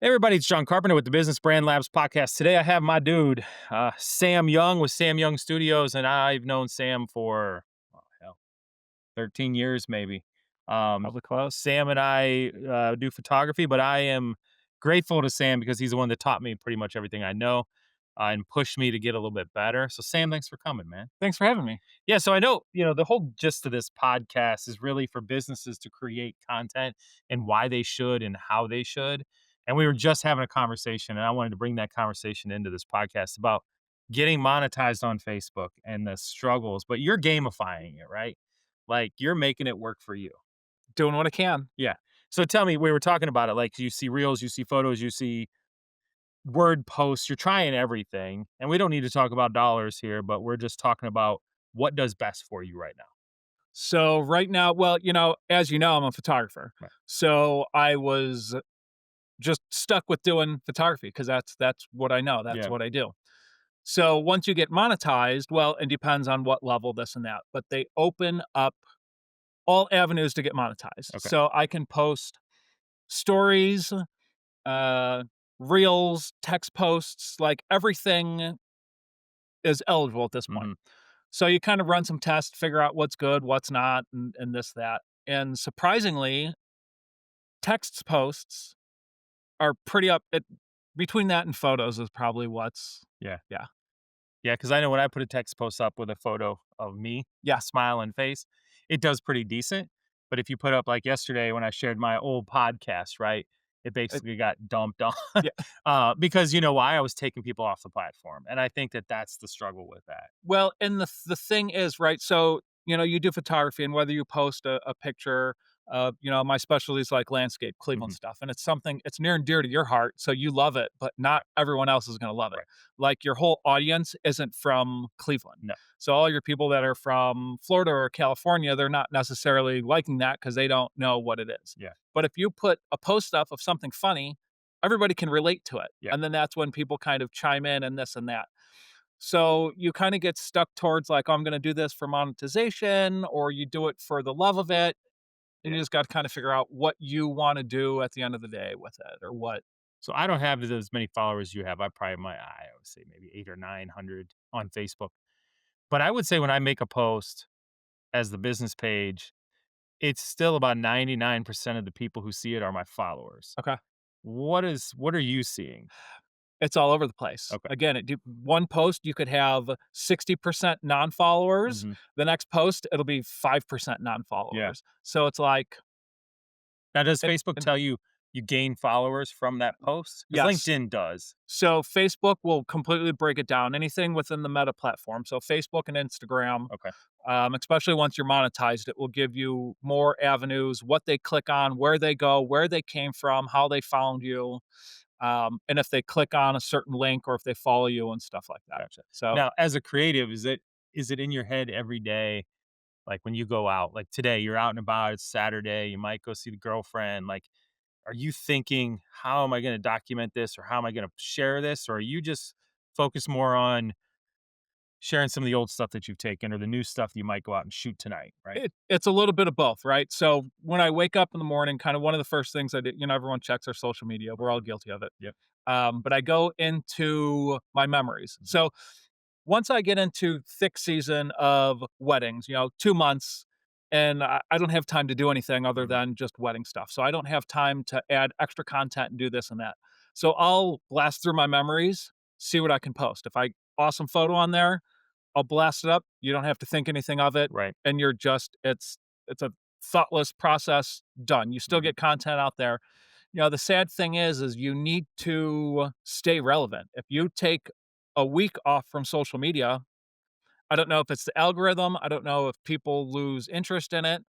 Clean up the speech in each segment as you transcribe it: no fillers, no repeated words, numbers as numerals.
Hey everybody, it's John Carpenter with the Business Brand Labs podcast. Today I have my dude, Sam Young with Sam Young Studios, and I've known Sam for, hell, 13 years maybe. Probably close. Sam and I do photography, but I am grateful to Sam because he's the one that taught me pretty much everything I know and pushed me to get a little bit better. So Sam, thanks for coming, man. Thanks for having me. Yeah, so I know, the whole gist of this podcast is really for businesses to create content and why they should and how they should. And we were just having a conversation, and I wanted to bring that conversation into this podcast about getting monetized on Facebook and the struggles, but you're gamifying it, right? Like you're making it work for you. Doing what I can. Yeah. So tell me, we were talking about it, like you see reels, you see photos, you see word posts, you're trying everything. And we don't need to talk about dollars here, but we're just talking about what does best for you right now. So right now, well, as you know, I'm a photographer. Right. So I was just stuck with doing photography because that's what I know. That's Yeah. what I do. So once you get monetized, well, it depends on what level, this and that, but they open up all avenues to get monetized. Okay. So I can post stories, uh, reels, text posts, like everything is eligible at this point. Hmm. So you kind of run some tests, figure out what's good, what's not, and this, that. And surprisingly, text posts are pretty up between that and photos is probably what's, Yeah. yeah. Yeah. Cause I know when I put a text post up with a photo of me, Yeah. smiling face, it does pretty decent. But if you put up like yesterday when I shared my old podcast, right? It It, basically got dumped on yeah. because you know why? I was taking people off the platform. And I think that that's the struggle with that. Well, and the thing is, right? So, you do photography, and whether you post a picture, my specialty is like landscape, Cleveland Hmm. stuff, and it's something it's near and dear to your heart, so you love it, but not everyone else is going to love it. Right. Like your whole audience isn't from Cleveland, No. so all your people that are from Florida or California, they're not necessarily liking that because they don't know what it is. Yeah. But if you put a post up of something funny, everybody can relate to it, Yeah. and then that's when people kind of chime in and this and that. So you kind of get stuck towards like, oh, I'm going to do this for monetization, or you do it for the love of it. And Yeah. you just got to kind of figure out what you want to do at the end of the day with it, or what. So I don't have as many followers you have. I would say maybe 800 or 900 on Facebook. But I would say when I make a post as the business page, it's still about 99% of the people who see it are my followers. Okay. What are you seeing? It's all over the place. Okay. Again, one post, you could have 60% non followers. Mhm. The next post, it'll be 5% non Yeah. followers. So it's like, Now does it, Facebook it- tell you you gain followers from that post? Because yes. LinkedIn does. So Facebook will completely break it down. Anything within the Meta platform. So Facebook and Instagram, Okay. especially once you're monetized, it will give you more avenues, what they click on, where they go, where they came from, how they found you, and if they click on a certain link or if they follow you and stuff like that. Gotcha. So Now, as a creative, is it in your head every day? Like when you go out, like today, you're out and about, it's Saturday, you might go see the girlfriend. Like, are you thinking, how am I going to document this or how am I going to share this? Or are you just focused more on sharing some of the old stuff that you've taken or the new stuff you might go out and shoot tonight, right? it's a little bit of both, right? So when I wake up in the morning, kind of one of the first things I do, everyone checks their social media. We're all guilty of it. Yep. But I go into my memories. So once I get into thick season of weddings, 2 months, and I don't have time to do anything other Mhm. than just wedding stuff. So I don't have time to add extra content and do this and that. So I'll blast through my memories, see what I can post. If I awesome photo on there, I'll blast it up. You don't have to think anything of it, Right. and you're just it's a thoughtless process. Done. You still Mhm. get content out there. The sad thing is you need to stay relevant. If you take a week off from social media, I don't know if it's the algorithm, I don't know if people lose interest in it,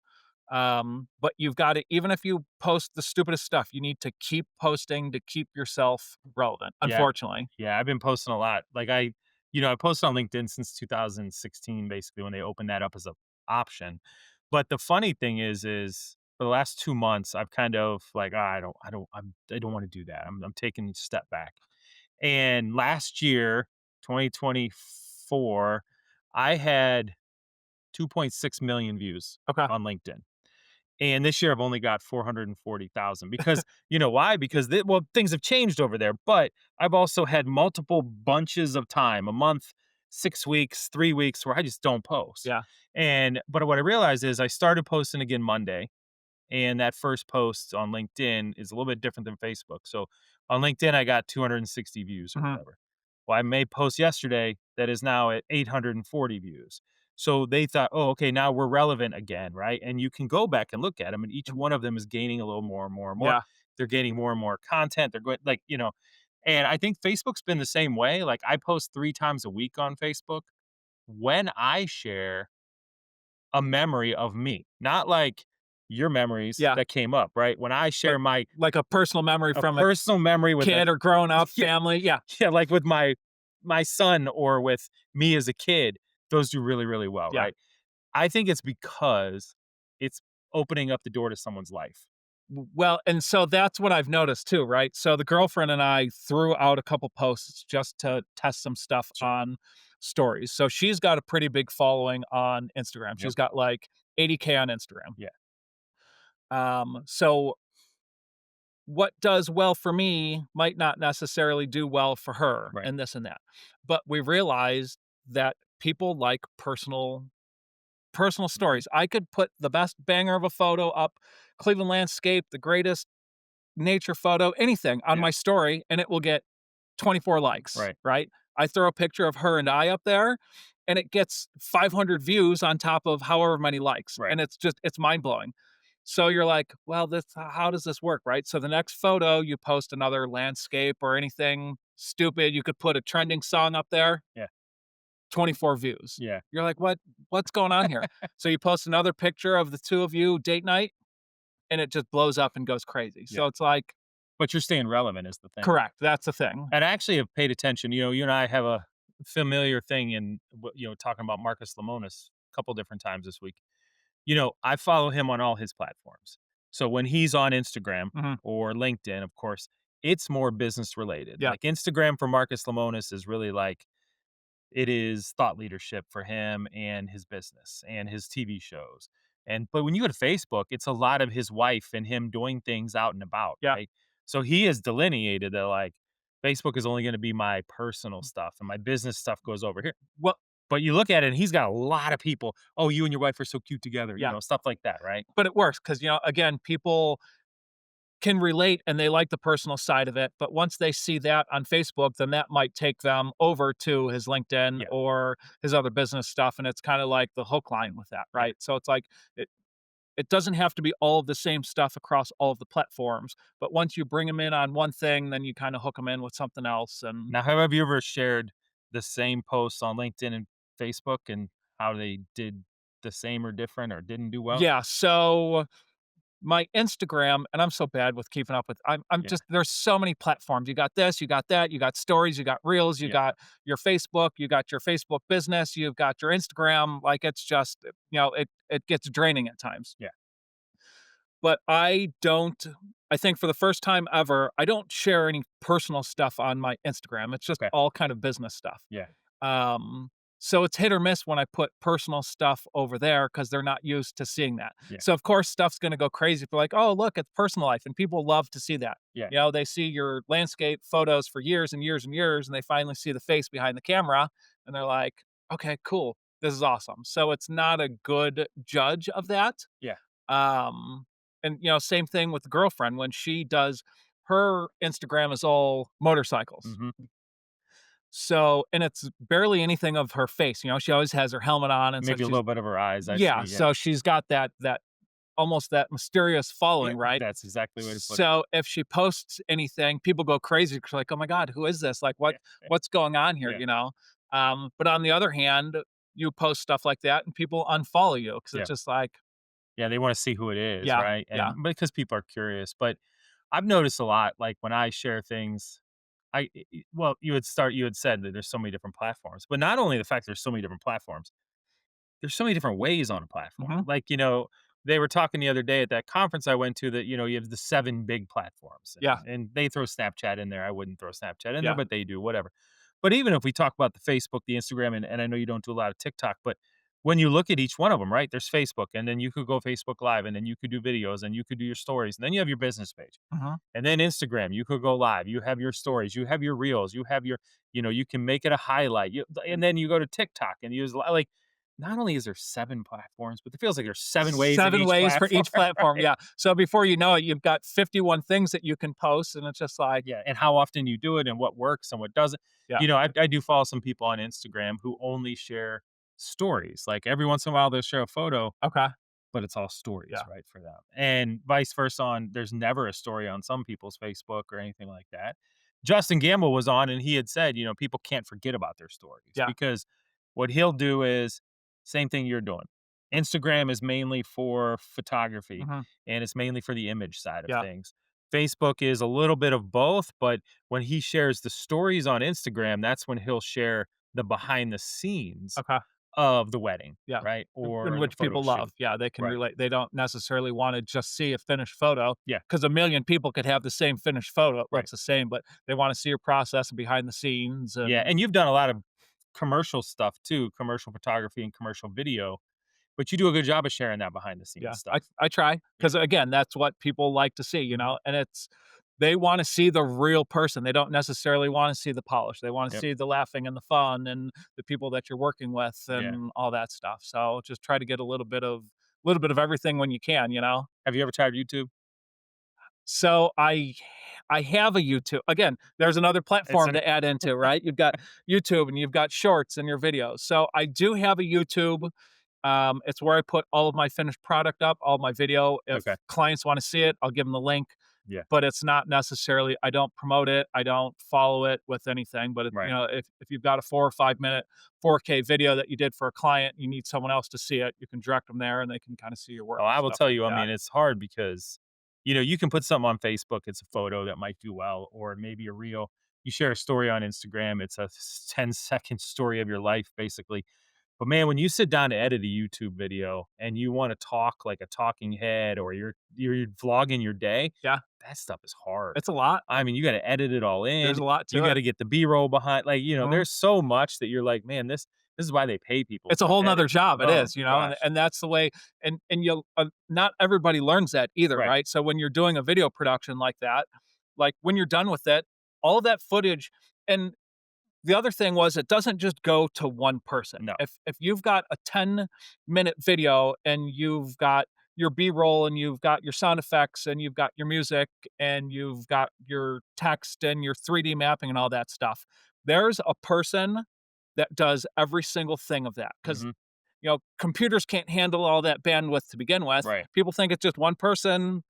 but you've got to, even if you post the stupidest stuff, you need to keep posting to keep yourself relevant, Yeah. unfortunately. Yeah. I've been posting a lot. Like I posted on LinkedIn since 2016, basically when they opened that up as a option. But the funny thing is for the last 2 months, I've kind of like, I don't want to do that. I'm taking a step back. And last year, 2024, I had 2.6 million views Okay. on LinkedIn. And this year I've only got 440,000 because you know why? Because well, things have changed over there, but I've also had multiple bunches of time, a month, 6 weeks, 3 weeks where I just don't post. Yeah. But what I realized is I started posting again Monday, and that first post on LinkedIn is a little bit different than Facebook. So on LinkedIn, I got 260 views or Mhm. whatever. Well, I made post yesterday that is now at 840 views. So they thought, oh, okay, now we're relevant again, right? And you can go back and look at them, and each one of them is gaining a little more and more and more. Yeah. They're gaining more and more content. They're going like, and I think Facebook's been the same way. Like I post 3 times a week on Facebook when I share a memory of me, not like your memories Yeah. that came up, right? When I But share my like a personal memory a from a personal memory with a kid or grown up yeah, family. Yeah. yeah, like with my son or with me as a kid, those do really, really well, Yeah. right? I think it's because it's opening up the door to someone's life. Well, and so that's what I've noticed too, right? So the girlfriend and I threw out a couple posts just to test some stuff Sure. on stories. So she's got a pretty big following on Instagram. Yep. She's got like 80K on Instagram. Yeah. So what does well for me might not necessarily do well for her Right. and this and that. But we realized that people like personal Mhm. stories. I could put the best banger of a photo up, Cleveland landscape, the greatest nature photo, anything on Yeah. my story, and it will get 24 likes, Right. right? I throw a picture of her and I up there, and it gets 500 views on top of however many likes, Right. and it's mind blowing. So you're like, well, this how does this work, right? So the next photo, you post another landscape or anything stupid. You could put a trending song up there, Yeah. 24 views. Yeah. You're like, what's going on here? So you post another picture of the two of you date night, and it just blows up and goes crazy. Yeah. So it's like, But you're staying relevant is the thing. correct, that's the thing. And I actually have paid attention. You and I have a familiar thing in talking about Marcus Lemonis a couple different times this week. I follow him on all his platforms. So when he's on Instagram Mhm. or LinkedIn, of course, it's more business related. Yeah, Like Instagram for Marcus Lemonis is really like it is thought leadership for him and his business and his TV shows. But when you go to Facebook, it's a lot of his wife and him doing things out and about, yeah. right? So he has delineated that like Facebook is only going to be my personal stuff and my business stuff goes over here. Well, But you look at it and he's got a lot of people. Oh, you and your wife are so cute together, yeah, stuff like that, right? but it works because again, people can relate and they like the personal side of it, but once they see that on Facebook, then that might take them over to his LinkedIn Yeah, or his other business stuff, and it's kinda like the hook line with that, yeah. right? So it's like, it doesn't have to be all of the same stuff across all of the platforms, but once you bring them in on one thing, then you kinda hook them in with something else, and Now, have you ever shared the same posts on LinkedIn and Facebook and how they did the same or different or didn't do well? yeah, so my Instagram, and I'm so bad with keeping up with I'm Yeah, just there's so many platforms. You got this, you got that, you got stories, you got reels, you yeah, got your Facebook, you got your Facebook business, you've got your Instagram, like it's just, it gets draining at times. yeah. But I think for the first time ever, I don't share any personal stuff on my Instagram. It's just Okay. all kind of business stuff. Yeah, Um, so it's hit or miss when I put personal stuff over there because they're not used to seeing that. yeah, So of course stuff's gonna go crazy for like, oh look, it's personal life, and people love to see that. yeah. They see your landscape photos for years and years and years, and they finally see the face behind the camera, and they're like, okay, cool, this is awesome. So it's not a good judge of that. Yeah. Um, and same thing with the girlfriend when she does her Instagram is all motorcycles. Mhm. So, and it's barely anything of her face, she always has her helmet on, and so Maybe a she's little bit of her eyes, I see, yeah, yeah. so she's got that almost that mysterious Yeah, following, right? that's exactly the way to put it. So, if she posts anything, people go crazy 'cause like, "Oh my god, who is this? Like, Yeah, yeah, what's going on here?" yeah, But on the other hand, you post stuff like that and people unfollow you because yeah. it's just like, Yeah, they wanna see who it is, yeah, right? yeah, And because people are curious, but I've noticed a lot, like, when I share things, well, you had said that there's so many different platforms, but not only the fact there's so many different platforms, there's so many different ways on a platform. mhm, Like, they were talking the other day at that conference I went to that, you have the 7 big platforms, yeah, and they throw Snapchat in there. I wouldn't throw Snapchat in there, yeah, but they do, whatever. But even if we talk about the Facebook, the Instagram, and I know you don't do a lot of TikTok, but when you look at each one of them, right, there's Facebook, and then you could go Facebook Live, and then you could do videos, and you could do your stories, and then you have your business page. Mhm. And then Instagram, you could go live, you have your stories, you have your reels, you have your you can make it a highlight, and then you go to TikTok and use like, not only is there 7 platforms, but it feels like there's 7 ways in 7 each ways for platform, each platform, right? yeah. So before you know it, you've got 51 things that you can post, and it's just like, Yeah, and how often you do it and what works and what doesn't. yeah, I do follow some people on Instagram who only share stories, like, every once in a while, they'll share a photo, okay, but it's all stories, yeah, right, for them. And vice versa on there's never a story on some people's Facebook or anything like that. Justin Gamble was on and he had said, people can't forget about their stories yeah, because what he'll do is same thing you're doing. Instagram is mainly for photography mhm, and it's mainly for the image side of yeah, things. Facebook is a little bit of both, but when he shares the stories on Instagram, that's when he'll share the behind the scenes okay. of the wedding, Yeah, right? and Or the which photo people love. shoot. Yeah, they can Right. relate. They don't necessarily wanna just see a finished photo Yeah. because a million people could have the same finished photo, it Right. looks the same, but they wanna see your process and behind the scenes Yeah, and and you've done a lot of commercial stuff too, commercial photography and commercial video, but you do a good job of sharing that behind the scenes yeah, I stuff. I try Yeah. because again, that's what people like to see, Mhm. and it's they wanna see the real person. They don't necessarily wanna see the polish. They wanna Yep. see the laughing and the fun and the people that you're working with Yeah. and all that stuff. So, just try to get a little bit of everything when you can, you know? Have you ever tried YouTube? So I have a YouTube. Again, there's another It's platform an to add into, right? You've got YouTube and you've got shorts and your videos. So I do have a YouTube. It's where I put all of my finished product up, all my video. If Okay. clients want to see it, I'll give them the link. Yeah. But it's not necessarily. I don't promote it. I don't follow it with anything. But Right. if you've got a 4 or 5 minute 4K video that you did for a client, you need someone else to see it. You can direct them there, and they can kind of see your Oh, work I and will stuff tell like you, I that. mean, it's hard because, you can put something on Facebook, it's a photo that might do well, or maybe a reel. You share a story on Instagram, it's a 10-second story of your life, basically. But man, when you sit down to edit a YouTube video and you wanna talk like a talking head or you're vlogging your day, Yeah, that stuff is hard. it's a lot. I mean, you gotta edit it all There's in, a lot you to it. gotta get the B-roll behind Mhm. there's so much that you're like, "Man, this is why they pay people It's a to whole edit." 'nother job, it Oh is, my and gosh. and that's the way and you'll not everybody learns that either, Right. right? So when you're doing a video production like that, like, when you're done with it, all of that footage and the other thing was it doesn't just go to one person. No. If you've got a 10-minute video and you've got your B-roll and you've got your sound effects and you've got your music and you've got your text and your 3D mapping and all that stuff, there's a person that does every single thing of that because Mhm. computers can't handle all that bandwidth to begin with. Right. People think it's just one person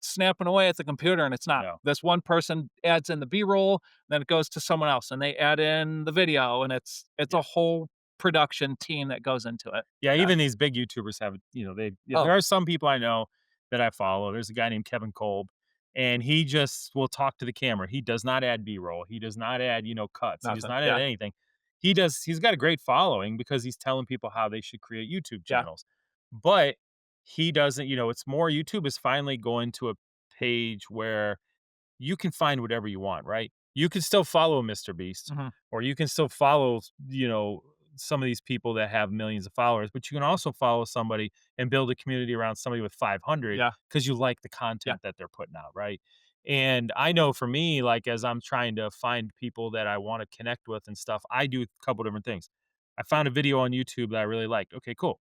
snapping away at the computer, and it's not. No. This one person adds in the B-roll, then it goes to someone else, and they add in the video, and it's Yeah. a whole production team that goes into it. Yeah, Yeah. even these big YouTubers have, Oh, there are some people I know that I follow. There's a guy named Kevin Kolb, and he just will talk to the camera. He does not add B-roll. He does not add, cuts. He does nothing. not add Yeah, anything. He's got a great following because he's telling people how they should create YouTube yeah, channels. But he doesn't, it's more YouTube is finally going to a page where you can find whatever you want, right? You can still follow Mr. Beast, mhm, or you can still follow, some of these people that have millions of followers, but you can also follow somebody and build a community around somebody with 500 yeah, because you like the yeah, content that they're putting out, right? And I know for me, like as I'm trying to find people that I want to connect with and stuff, I do a couple different things. I found a video on YouTube that I really liked. Okay, cool.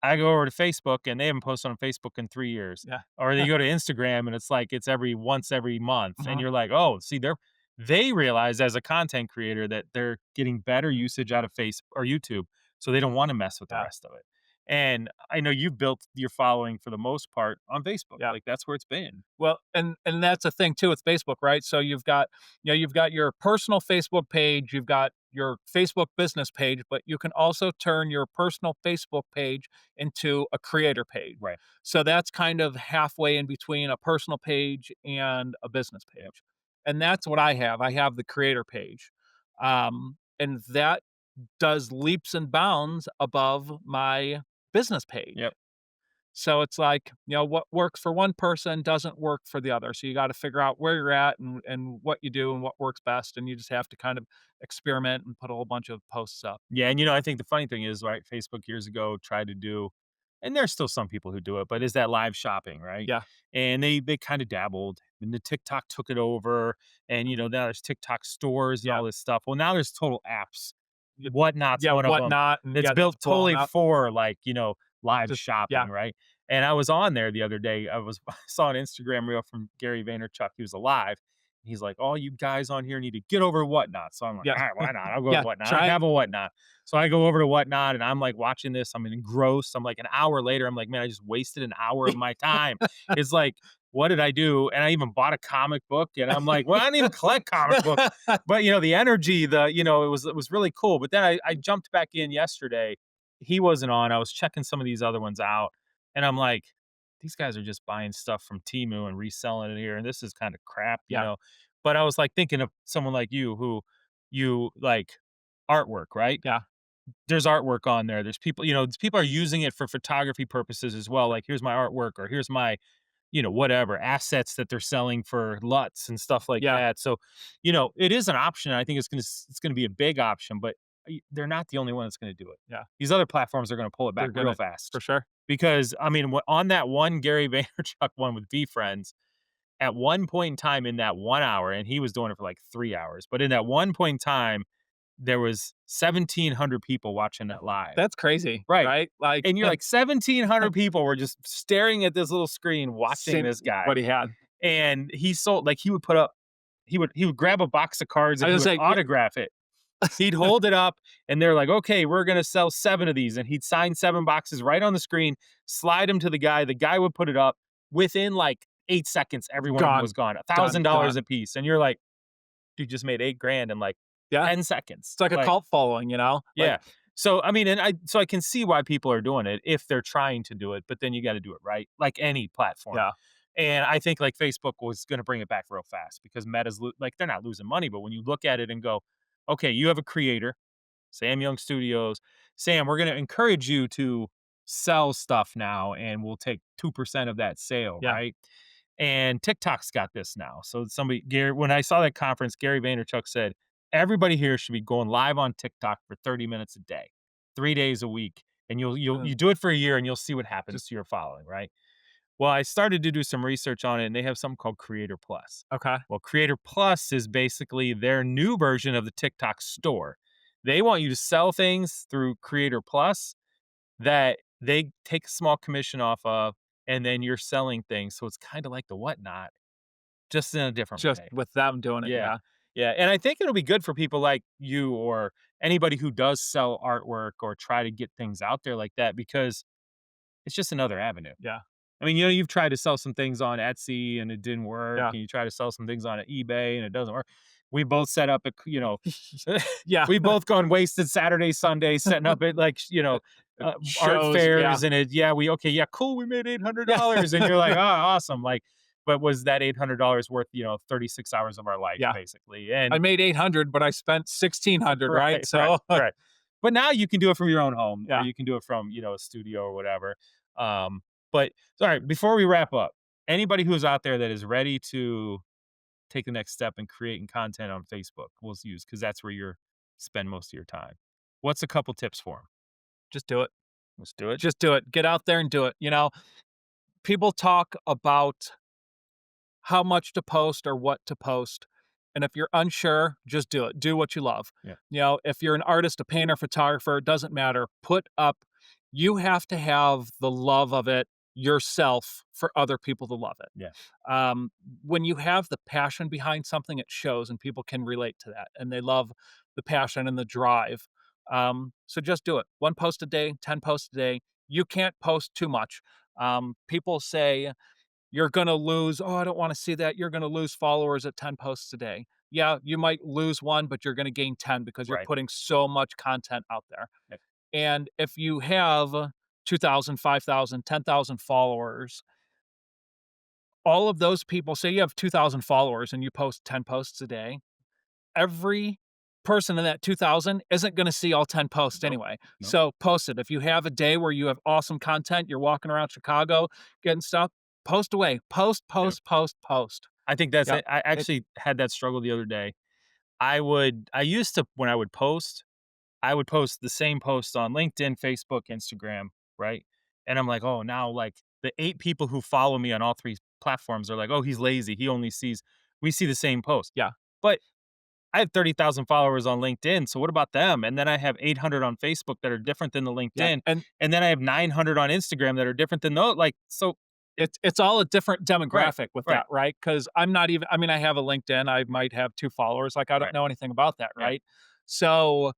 I go over to Facebook and they haven't posted on Facebook in 3 years. yeah, Or you go to Instagram and it's like it's once every month, and mhm, you're like, "Oh, see, they realize as a content creator that they're getting better usage out of Face or YouTube, so they don't wanna mess with the yeah. rest of it." And I know you've built your following for the most part on Facebook, Yeah. like, that's where it's been. Well, and that's the thing too with Facebook, right? So you've got your personal Facebook page, you've got your Facebook business page, but you can also turn your personal Facebook page into a creator page. Right. So that's kind of halfway in between a personal page and a business Yep. page. And that's what I have. I have the creator page. And that does leaps and bounds above my business page. Yep. So it's like, what works for one person doesn't work for the other. So you got to figure out where you're at and what you do and what works best. And you just have to kind of experiment and put a whole bunch of posts up. Yeah, and, I think the funny thing is, right, Facebook years ago tried to do, and there's still some people who do it, but is that live shopping, right? Yeah. And they kinda dabbled, and the TikTok took it over, and, now there's TikTok stores and Yeah. all this stuff. Well, now there's total apps. y- Whatnot's Yeah. one of them Whatnot. And that's yeah, that's built blowing totally up. for, like, live Just, yeah. shopping, right? And I was on there the other day. I saw an Instagram reel from Gary Vaynerchuk. He was alive. He's like, "All you guys on here need to get over Whatnot." So I'm like, Yeah. "All right, why not? I'll go to Yeah. Whatnot. I Try it. have a Whatnot." So I go over to Whatnot and I'm like watching this. I'm engrossed. I'm like an hour later. I'm like, man, I just wasted an hour of my time. It's like, what did I do? And I even bought a comic book. And I'm like, well, I don't even collect comic books, but the energy, it was really cool. But then I jumped back in yesterday. He wasn't on. I was checking some of these other ones out, and I'm like, these guys are just buying stuff from Timu and reselling it here, and this is kind of crap. Yeah. But I was like thinking of someone like you who you like artwork, right? Yeah. There's artwork on there. There's people, people are using it for photography purposes as well. Like, here's my artwork, or here's my, whatever assets that they're selling for LUTs and stuff like Yeah. that. So, it is an option. I think it's gonna be a big option, but they're not the only one that's gonna do it. Yeah. These other platforms are gonna pull it back They're real gonna, fast for sure. because I mean, on that one Gary Vaynerchuk one with V Friends, at one point in time in that 1 hour, and he was doing it for like 3 hours, but in that one point in time, there was 1,700 people watching it live. That's crazy, Right. right? Like, And you're like 1,700 people were just staring at this little screen watching seeing this guy. what he had. And he sold, like, he would put up, he would grab a box of cards I and he was would like, yeah, autograph it. He'd hold it up and they're like, "Okay, we're gonna sell 7 of these." And he'd sign 7 boxes right on the screen, slide them to the guy. The guy would put it up. Within like 8 seconds, every one of them was gone, gone. gone, $1,000 gone. a piece. And you're like, "Dude just made 8 grand in like Yeah. 10 seconds." It's like a Like, cult following, like, yeah. So, I mean, and I can see why people are doing it if they're trying to do it, but then you gotta do it right, like any platform. yeah, And I think, like, Facebook was gonna bring it back real fast because Meta's like, they're not losing money, but when you look at it and go, "Okay, you have a creator, Sam Young Studios. Sam, we're gonna encourage you to sell stuff now, and we'll take 2% of that sale," yeah, right? And TikTok's got this now. So Gary, when I saw that conference, Gary Vaynerchuk said, everybody here should be going live on TikTok for 30 minutes a day, 3 days a week. And uh, you do it for a year and you'll see what happens just to your following, right? Well, I started to do some research on it and they have something called Creator Plus. okay, Well, Creator Plus is basically their new version of the TikTok store. They want you to sell things through Creator Plus that they take a small commission off of, and then you're selling things. So it's kind of like the Whatnot, just in a different just way. with them doing it, Yeah. yeah, Yeah, and I think it'll be good for people like you or anybody who does sell artwork or try to get things out there like that because it's just another avenue. yeah, I mean, you've tried to sell some things on Etsy and it didn't work, yeah, and you try to sell some things on eBay and it doesn't work. We both set up yeah, we both gone wasted Saturday, Sunday setting up it like, art shows, yeah, fairs and okay, yeah, cool, we made yeah, $800 and you're like, oh, awesome. Like, but was that $800 worth, 36 hours of our life yeah. basically? And I made 800, but I spent 1,600, right? right, right, So, right. But now you can do it from your own home or yeah, you can do it from, a studio or whatever. But all right, before we wrap up, anybody who's out there that is ready to take the next step in creating content on Facebook, we'll use because that's where you're spend most of your time. What's a couple tips for them? just do it. Let's do it. Just do it. Get out there and do it. People talk about how much to post or what to post. And if you're unsure, just do it. Do what you love. Yeah. If you're an artist, a painter, photographer, it doesn't matter. Put up, you have to have the love of it yourself for other people to love it. Yeah. Um, when you have the passion behind something, it shows and people can relate to that and they love the passion and the drive. So just do it. One post a day, 10 posts a day. You can't post too much. People say, you're going to lose. Oh, I don't want to see that. You're going to lose followers at 10 posts a day. Yeah, you might lose one, but you're going to gain 10 because you're Right. putting so much content out there. Yeah. And if you have 2,000, 5,000, 10,000 followers, all of those people say you have 2,000 followers and you post 10 posts a day. Every person in that 2,000 isn't gonna see all 10 posts Nope. anyway. Nope. So post it. If you have a day where you have awesome content, you're walking around Chicago getting stuff, post away. Post, Yep. post, post, post. I think that's Yep. it. I It actually had that struggle the other day. I used to when I would post the same post on LinkedIn, Facebook, Instagram, right? And I'm like, "Oh, now, like, the 8 people who follow me on all 3 platforms are like, oh, he's lazy. He only sees we see the same post." yeah, But I have 30,000 followers on LinkedIn, so what about them? And then I have 800 on Facebook that are different than the yeah, LinkedIn, and and then I have 900 on Instagram that are different than those, like, so it it's all a different right, demographic with right, that, right? Because 'Cause I'm not even I mean, I have a LinkedIn, I might have 2 followers, like, I don't right, know anything about that, yeah. right? So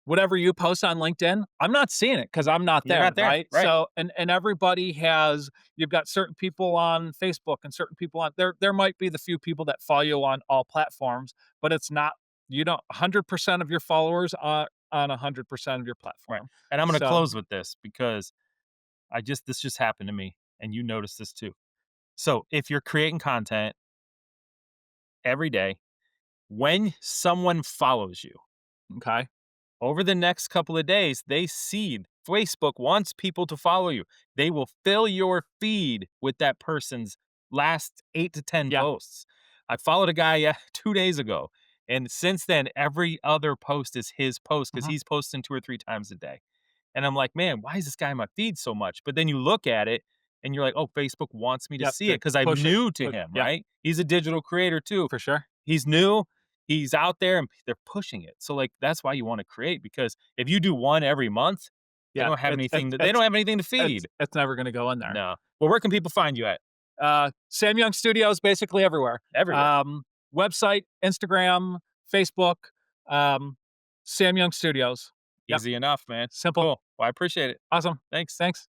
whatever you post on LinkedIn, I'm not seeing it because I'm not You're there, not there, right? right. So and everybody has you've got certain people on Facebook and certain people on there might be the few people that follow you on all platforms, but it's not you don't 100% of your followers are on 100% of your Right. platform. And I'm gonna So, close with this because this just happened to me and you noticed this too. So if you're creating content every day, when someone follows you okay. over the next couple of days, they see Facebook wants people to follow you. They will fill your feed with that person's last 8 to 10 Yeah. posts. I followed a guy 2 days ago. And since then, every other post is his post because Mhm. he's posting 2 or 3 times a day. And I'm like, "Man, why is this guy in my feed so much?" But then you look at it and you're like, "Oh, Facebook wants me to Yep, see it to because 'cause I'm push it. new to Push him," yeah, right? He's a digital creator too. for sure. He's new, he's out there, and they're pushing it. So, like, that's why you wanna create because if you do one every month, Yeah, they don't have anything to feed. it's never gonna go in there. No. Well, where can people find you at? Sam Young Studios, basically everywhere. Everywhere. Um, Website, Instagram, Facebook, um, Sam Young Studios. Yep, Easy enough, man. simple, Cool. Well, I appreciate it. awesome. Thanks. Thanks.